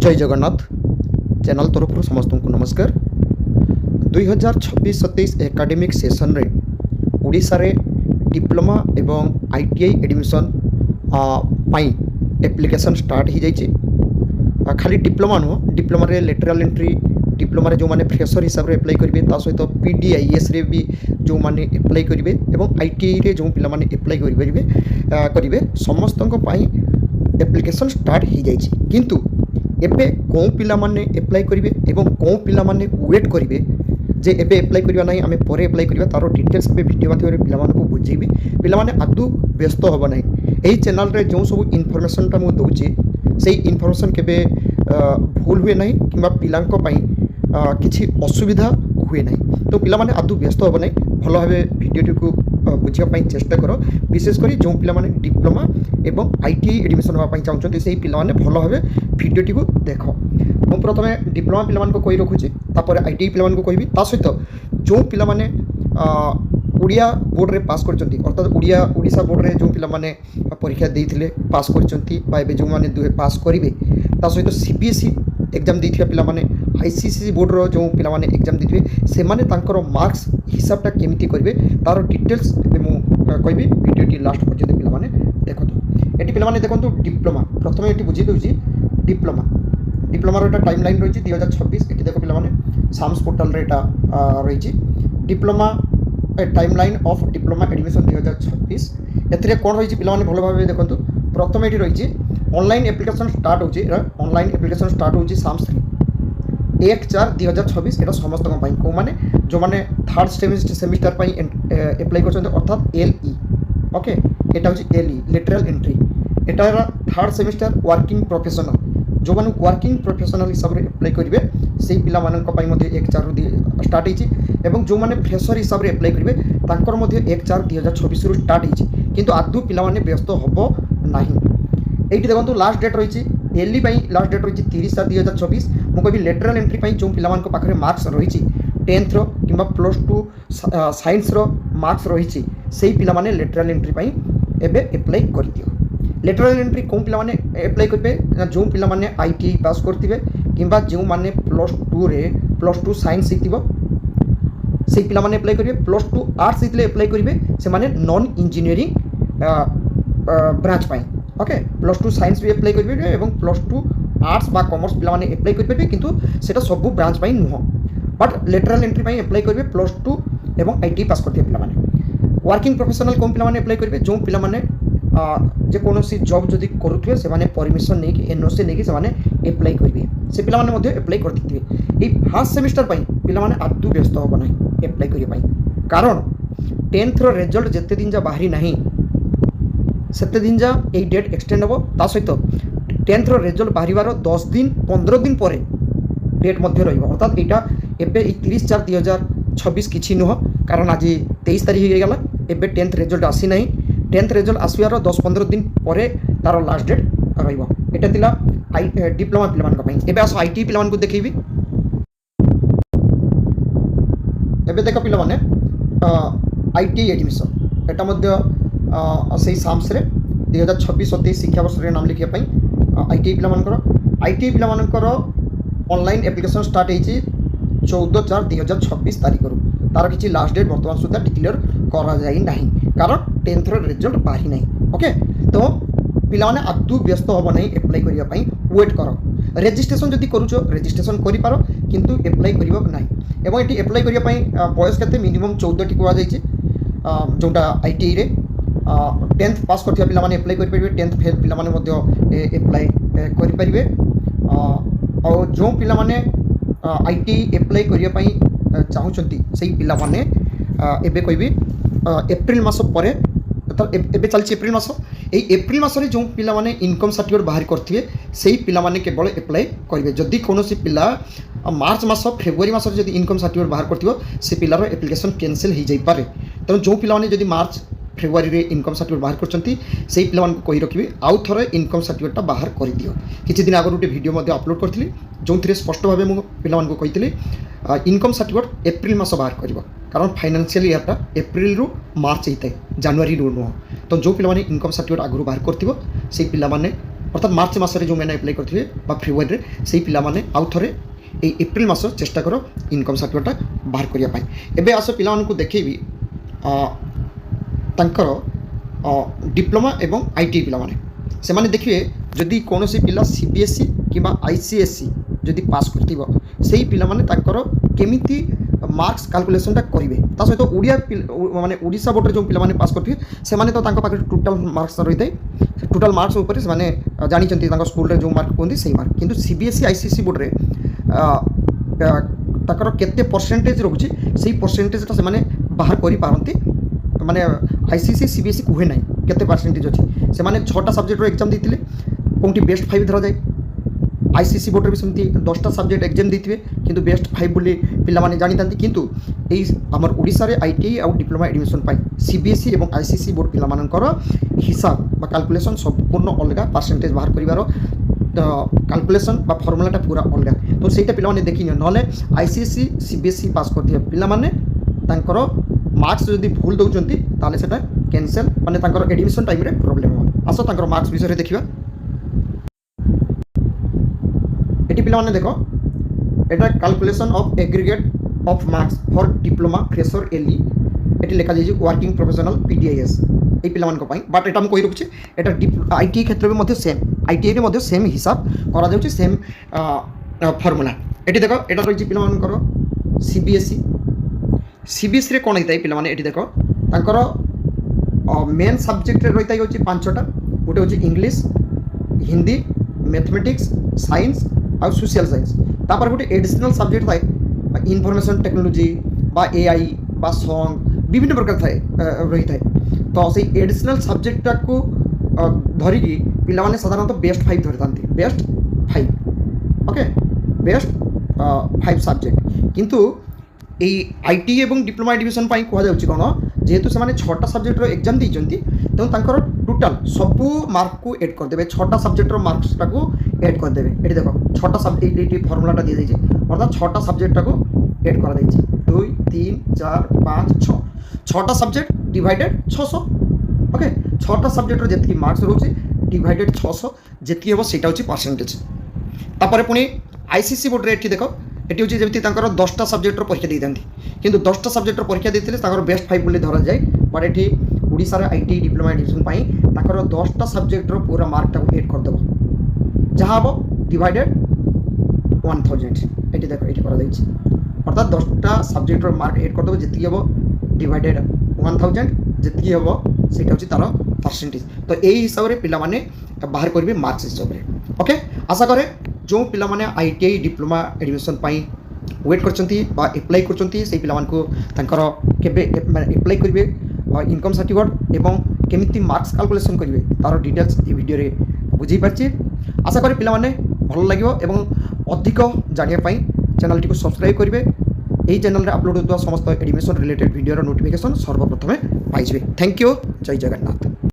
जय जगन्नाथ चैनल तरफ समस्त को नमस्कार। 2026-27 एकाडेमिक सेसन रे ओडिशा रे डिप्लोमा एवं आईटीआई एडमिशन पाई एप्लिकेशन स्टार्ट हो जाइए। खाली डिप्लोमा नुह, डिप्लोमा रे लेटरल एंट्री डिप्लोमा रे जो माने फ्रेशर हिसाब रे अप्लाई करेंगे, ता सहित पीडीआईएस रे भी जो माने अप्लाई करेंगे एवं आईटीआई रे जो पिला माने अप्लाई करेंगे समस्त एप्लिकेशन स्टार्ट हो जाइए। किंतु एबे कौ पिला माने अप्लाई करेंगे एवं कौ पिला माने वेट करेंगे जे एबे अप्लाई करबा नहीं आमे परे अप्लाई करबा तारो डिटेल्स पे वीडियो माध्यम पिला मानकु बुझेबी। पिला माने आदु व्यस्त होबा नहीं। एही चैनल रे जो सब इनफॉरमेशन ता मु दउची सेही इनफॉरमेशन केबे भूल हुए नहीं किंबा पिलांको पई किछि असुविधा हुए नहीं। तो पिला माने आदु व्यस्त होबा नहीं, भलो भाबे वीडियो को बुझिया पई चेष्टा करो। विशेष करी जो पिला माने डिप्लोमा एवं आईटीआई एडमिशन होबा पई चाहउछन्ती सेही पिला माने भलो भाबे वीडियो को देखो। मु प्रथमे डिप्लोमा पिला मानकु कहि रखुची, तापर आईटीआई पिला मानकु कहिबी। ता सहित जो पिला माने ओडिया बोर्ड रे पास करचन्ती अर्थात ओडिशा बोर्ड रे जो पिला माने परीक्षा देइथिले पास करचन्ती बा एबे जो माने पास करिवे, ता सहित सीबीएसई एग्जाम देइथिया पिला माने आईसीएसई बोर्ड रो जो पिला माने एग्जाम देइथिवे से माने तांकर मार्क्स हिसाबटा केमिति करिवे तार डिटेल्स मु कहिबी। वीडियोटी लास्ट पर्यंत पिला माने देखंतु। एटी पिला माने देखंतु डिप्लोमा प्रथमे एटी बुझी दउची। डिप्लोमार एटा टाइमलाइन रही 2026। ये देख पे साम्स पोर्टाल रही diploma timeline of diploma admission 2026। ए कौन रही पे भल भाव देखो। प्रथम ये रही ऑनलाइन एप्लिकेशन स्टार्ट हो ऑनलाइन एप्लिकेशन स्टार्ट हो साम्स 1/4/2026। ये समस्त कौ मैंने जो मैंने थर्ड सेमिस्टर एप्लाई कर अर्थात एलई ओके। यहाँ हूँ एलई लेटरल एंट्री। यहाँ थर्ड सेमिस्टर वर्किंग प्रोफेशनल जो मैंने वर्किंग प्रोफेशनल हिसाब से अप्लाई करेंगे से पिला 1/4 स्टार्ट होती। जो मैंने फ्रेशर हिसाब से अप्लाई करेंगे 1/4/2026 स्टार्ट होती। किंतु आदु पिला माने व्यस्त होबो नहीं। एठी देखो लास्ट डेट रही एलई लास्ट डेट रही 30/4/2026। मुझे कभी लेटरल एंट्री जो पिला पाखे मार्क्स रही 10th कि +2 साइंस मार्क्स रही से पिला माने लेटरल एंट्री एबे अप्लाई कर दियो। लेटरल एंट्री कौन पिला माने अप्लाई करेंगे जो पिला माने आईटीआई पास करथिबे किंबा जो माने +2 साइंस शिखिबो से पिला माने अप्लाई करेंगे। +2 आर्ट्स शिखले अप्लाई करेंगे से माने नॉन इंजीनियरिंग ब्रांच पाई ओके। +2 साइंस भी अप्लाई करेंगे एवं +2 आर्ट्स बा कॉमर्स पिला माने अप्लाई करेंगे किंतु सेटा सब ब्रांच पाई नुह। बट लेटरल एंट्री पाई अप्लाई करेंगे +2 एवं आईटीआई पास करथिबे पिला माने। वर्किंग प्रोफेशनल कौन पिला माने अप्लाई करेंगे जो पिला माने जेकोसी जॉब जदि करुवे से माने परमिशन नहीं कि एनओसी नहीं कि से माने अप्लाई करेंगे से पिला माने अप्लाई कर देथिबे। ए फर्स्ट सेमिस्टर पई पिला माने आदु व्यस्त होबो नहीं अप्लाई करिया पई, कारण 10th रो रिजल्ट जते दिन जा बाहरी नहीं सेते दिन जा ए डेट एक्सटेंड होबो। ता सहित 10th रो रिजल्ट बाहरीवार 10 दिन 15 दिन पर डेट मध्य रहिबो अर्थात एटा एबे 30/4/2026 किछि नुह, कारण आज 23 तारिख हो गला एबे 10th रिजल्ट आसी नहीं। 10th रिजल्ट आसवार 10-15 दिन पर तार लास्ट डेट रहिबो। एटा तिला डिप्लोमा पिला मानक पई। एबे आसो आईटी पिला मानक देखैबी। एबे देख पिला माने आईटी एडमिशन एटा मध्य सेही साम्स रे 2026-27 शिक्षा वर्ष रे नाम लिखिया पई आईटी पिला मानकर ऑनलाइन एप्लिकेशन स्टार्ट होईची 14/4/2026 तारिख रु। तार किछि लास्ट डेट वर्तमान सुधा डिक्लेयर करा जाई नहीं, कारण 10th रो रिजल्ट बाहरी नहीं ओके। तो पिला माने आदु व्यस्त होबो नहीं अप्लाई करिया पई वेट करो। रजिस्ट्रेशन जदि करूछो रजिस्ट्रेशन करि पारो किंतु अप्लाई करिबो नहीं। एवं एटी अप्लाई करिया पई बयस केते मिनिमम 14 टी कुआ जाईची जोटा आईटीआई रे 10th पास करथिया पिला माने अप्लाई करि परिबे। 10th फेल पिला माने मध्य अप्लाई करि परिबे। और जो पिला माने आईटीआई अप्लाई करिया पई चाहूचंती सेही पिला माने एबे कहबी एप्रिल मास पर एबे चलछि एप्रिल मास। एप्रिल मास रे जो पिला माने इनकम सर्टिफिकेट बाहर करथिबे सेही पिला माने केवल अप्लाई करिवे। जदि कोनोसी पिला मार्च मास फेब्रुआरी मास रे जदि इनकम सर्टिफिकेट बाहर करथिबो से पिलार एप्लिकेशन कैंसिल हो जाई पारे। तेणु जो पिला माने जदि मार्च फेब्रुआरी रे इनकम सर्टिफिकेट बाहर करछंती सेही पिला मानकु कहि रखिबे आउ थरे इनकम सर्टिफिकेट बाहर कर दियो। किछि दिन आगर गोटे वीडियो मध्ये अपलोड करथिली जो स्पष्ट भाव मुझे पिला मानकु कहितली इनकम सर्टिफिकेट एप्रिल मास बाहर करिवो, कारण फाइनान्शियल इयरटा एप्रिल रु मार्च होता है, जानुरी रु नुह। तो जो पिला माने इनकम सर्टिफिकेट आगु बाहर करथिबो से पिला माने অর্থাৎ মার্চ মাসে যে আপ্লাই করবে বা ফেব্রুয়ারি সেই পিলামানে আউ থরে এই এপ্রিল মাস চেষ্টা কর ইনকম সার্টিফিকেট বাহার করা। এবে আস পিলামানকু দেখেবি তাঙ্কর ডিপ্লোমা এবং আইটিআই পিলামানে সেমানে দেখবে যদি কৌশি পিলা সিবিএসই কিংবা আইসিএসই যদি পাস করথিব সেই পিলামানে তাঙ্কর কেমিতি মার্কস ক্যালকুলেশনটা করবে তা সহিত ওড়িয়া মানে ওড়িশা বোর্ডরে যে পিলামানে পাস করথিবে সেমানে তো তাঙ্ক পাখে টোটাল মার্কস রইথাই টোটাল মার্কস উপরে সেমানে জানিছন্তি তাঙ্ক স্কুলরে যে মার্ক কুহନ୍ତି সেই মার্ক কিন্তু সিবিএসই আইসিএসই বোর্ডরে তাଙ୍କର କେତେ ପରସେଣ୍ଟେଜ୍ ରହୁଛି ସେଇ ପରସେଣ୍ଟେଜ୍ଟା ସେମାନେ ବାହାର କରିପାରନ୍ତି। ମାନେ ଆଇସିଏସ୍ଇ ସିବିଏସ୍ଇ କୁହେ ନାହିଁ କେତେ ପରସେଣ୍ଟେଜ୍ ଅଛି। ସେମାନେ 6ଟା ସବଜେକ୍ଟର ଏକ୍ଜାମ୍ ଦେଇଥିଲେ, କେଉଁଠି ବେଷ୍ଟ 5 ଧରାଯାଏ। ଆଇସିଏସ୍ଇ ବୋର୍ଡ଼ରେ ବି ସେମିତି 10ଟା ସବଜେକ୍ଟ ଏକ୍ଜାମ୍ ଦେଇଥିବେ କିନ୍ତୁ ବେଷ୍ଟ 5 ବୋଲି ପିଲାମାନେ ଜାଣିଥାନ୍ତି। କିନ୍ତୁ ଏଇ ଆମର ଓଡ଼ିଶାରେ ଆଇଟିଆଇ ଆଉ ଡିପ୍ଲୋମା ଏଡମିସନ୍ ପାଇଁ ସିବିଏସ୍ଇ ଏବଂ ଆଇସିଏସ୍ଇ ବୋର୍ଡ଼ ପିଲାମାନଙ୍କର ହିସାବ ବା କାଲକୁଲେସନ୍ ସମ୍ପୂର୍ଣ୍ଣ ଅଲଗା, ପରସେଣ୍ଟେଜ୍ ବାହାର କରିବାର କାଲକୁଲେସନ୍ ବା ଫର୍ମୁଲାଟା ପୁରା ଅଲଗା। ତ ସେଇଟା ପିଲାମାନେ ଦେଖିନିଅ, ନହେଲେ ଆଇସିଏସ୍ଇ ସିବିଏସ୍ଇ ପାସ୍ କରିଥିବା ପିଲାମାନେ ତାଙ୍କର ମାର୍କସ୍ ଯଦି ଭୁଲ ଦେଉଛନ୍ତି ତାହେଲେ ସେଟା କ୍ୟାନସେଲ୍, ମାନେ ତାଙ୍କର ଏଡମିସନ୍ ଟାଇମ୍ରେ ପ୍ରୋବ୍ଲେମ୍ ହେବ। ଆସ ତାଙ୍କର ମାର୍କସ୍ ବିଷୟରେ ଦେଖିବା। ଏଠି ପିଲାମାନେ ଦେଖ, এটা calculation of aggregate of marks for diploma fresher LE এটি লেখা যাই ওয়ার্কিং প্রফেশনাল পিডিআইএস এই পিলাମାନଙ୍କ ପାଇଁ। বাট এটা আমি কই রখুছি এটা আইটিআই ক্ষেত্রে মধ্যে সেম, আইটিআই রে মধ্যে সেম হিসাব করা যাচ্ছে, সেম ফর্মুলা। এটি দেখো এটা রয়েছে পিলাମାନଙ୍କର সিবিএসই। সিবিএসই রে কোন হইতাই পিলাମାନେ এটি দেখো তাଙ୍କର মেন সবজেক্ট রে রইতাই হচ্ছে 5টা। গোটে হচ্ছে ইংলিশ, হিন্দি, ম্যাথমেটিক্স, সায়েন্স আর সোশিয়াল সায়েন্স। তারপর গোটে এডিশনাল সবজেক্ট থাকে ইনফরমেশন টেকনোলজি বা এআই বা সং বিভিন্ন প্রকার থাকে রही থাকে। তো সেই এডিশনাল সবজেক্টটাକୁ ধরিকি ପିଲାମାନେ ସାଧାରଣତଃ ବେଷ୍ଟ 5 ଧରିଥାନ୍ତି, ବେଷ୍ଟ 5 ଓକେ, ବେଷ୍ଟ 5 ସବଜେକ୍ଟ। କିନ୍ତୁ এই আইটি এবং ডিপ্লোমা এডুকেশন পাই কুহযাଉଛି କ'ଣ, যেহেতু ସେମାନେ 6টা সবজেক্টর এক্সাম ଦେଇଛନ୍ତି ତେଣୁ ତାଙ୍କର ଟୋଟାଲ ସବୁ ମାର୍କକୁ ଏଡ୍ କରିଦେବେ, 6ଟା ସବଜେକ୍ଟର ମାର୍କସଟାକୁ ଏଡ୍ କରିଦେବେ। ଏଠି ଦେଖ 6ଟା ସବଜେକ୍ଟ, ଏଇଠି ଫର୍ମୁଲାଟା ଦିଆଯାଇଛି, ଅର୍ଥାৎ 6ଟା ସବଜେକ୍ଟଟାକୁ ଏଡ୍ କରାଯାଇଛି। 2 3 4 5 6 6ଟା ସବଜେକ୍ଟ ଡିଭାଇଡେଡ୍ 600 ଓକେ। 6ଟା ସବଜେକ୍ଟର ଯେତିକି ମାର୍କସ୍ ରହୁଛି ଡିଭାଇଡେଡ୍ 600 ଯେତିକି ହେବ ସେଇଟା ହେଉଛି ପରସେଣ୍ଟେଜ୍। ତାପରେ ପୁଣି ଆଇସିଏସ୍ଇ ବୋର୍ଡ଼ରେ ଏଠି ଦେଖ এটি হচ্ছে যেমন তাঁর 10টা সবজেক্টর পরীক্ষা দিয়ে কিন্তু 10টা সবজেক্টর পরীক্ষা দিয়ে তাঁর বেস্ট 5 বলে ধরা যায়। বাট এটি ওড়িশার আইটি ডিপ্লোমা এডুকেশন পাই তাঁর 10টা সবজেক্টর পুরা মার্কটাকে এড করদেব, যা হব ডিভাইডেড 1000। এটি দেখো এটি করা যাচ্ছে, অর্থাৎ 10টা সবজেক্টর মার্ক এড করদেব, যেত হব ডিভাইডেড 1000, যেত হব সেটা হচ্ছে তার পার্সেন্টেজ। তো এই হিসাবে পিলামানে বাহার করবে মার্কস হিসাবে ওকে। আশা করে जो पिलामाने आईटीआई डिप्लोमा एडमिशन पाई वेट करछंती बा एप्लाई करछंती से पिलामानकु तांकर केबे एप्लाई करिवे इनकम सर्टिफिकेट एवं केमिति मार्क्स कैलकुलेशन करिवे तार डिटेल्स ए वीडियो रे बुझी पारछि। आशा करी पिलामाने भलो लागिवो एवं अधिक जानिया पाई चैनल टी को सब्सक्राइब करिवे। এই চ্যানেলে আপলোড होता समस्त एडमिशन रिलेटेड वीडियो नोटिफिकेशन सर्वप्रथमे पाइबे। थैंक यू, जय जगन्नाथ।